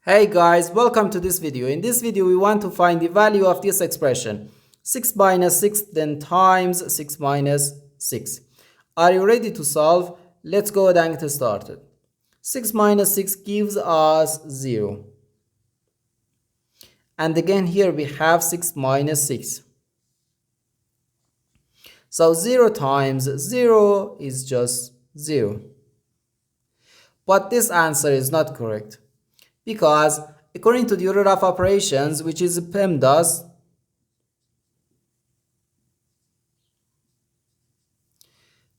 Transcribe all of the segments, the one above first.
Hey guys, welcome to this video. In this video, we want to find the value of this expression 6 minus 6 then times 6 minus 6. Are you ready to solve? Let's go ahead and get started. 6 minus 6 gives us 0. And again here we have 6 minus 6. So 0 times 0 is just 0. But this answer is not correct, because according to the order of operations, which is PEMDAS,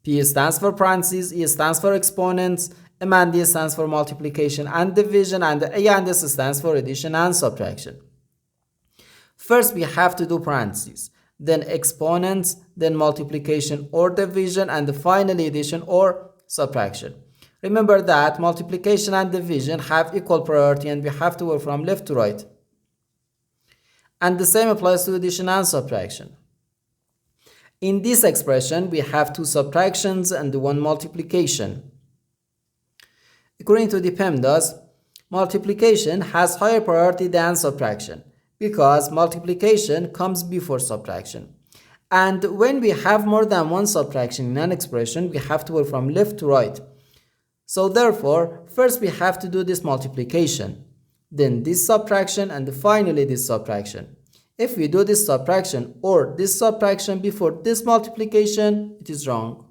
P stands for parentheses, E stands for exponents, M and D stands for multiplication and division, and A and S stands for addition and subtraction. First we have to do parentheses, then exponents, then multiplication or division, and finally addition or subtraction. Remember that multiplication and division have equal priority and we have to work from left to right. And the same applies to addition and subtraction. In this expression, we have two subtractions and one multiplication. According to the PEMDAS, multiplication has higher priority than subtraction because multiplication comes before subtraction. And when we have more than one subtraction in an expression, we have to work from left to right. So therefore, first we have to do this multiplication, then this subtraction, and finally this subtraction. If we do this subtraction or this subtraction before this multiplication, it is wrong.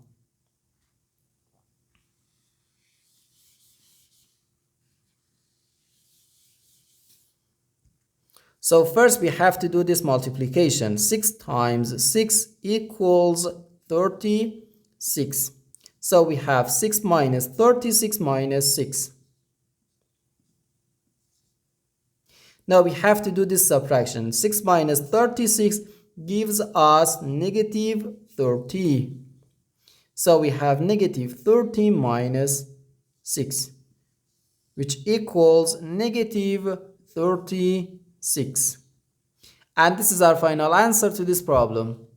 So first we have to do this multiplication. 6 times 6 equals 36. So we have 6 minus 36 minus 6. Now we have to do this subtraction. 6 minus 36 gives us negative 30. So we have negative 30 minus 6, which equals negative 36. And this is our final answer to this problem.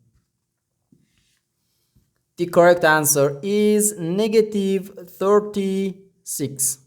The correct answer is negative 36.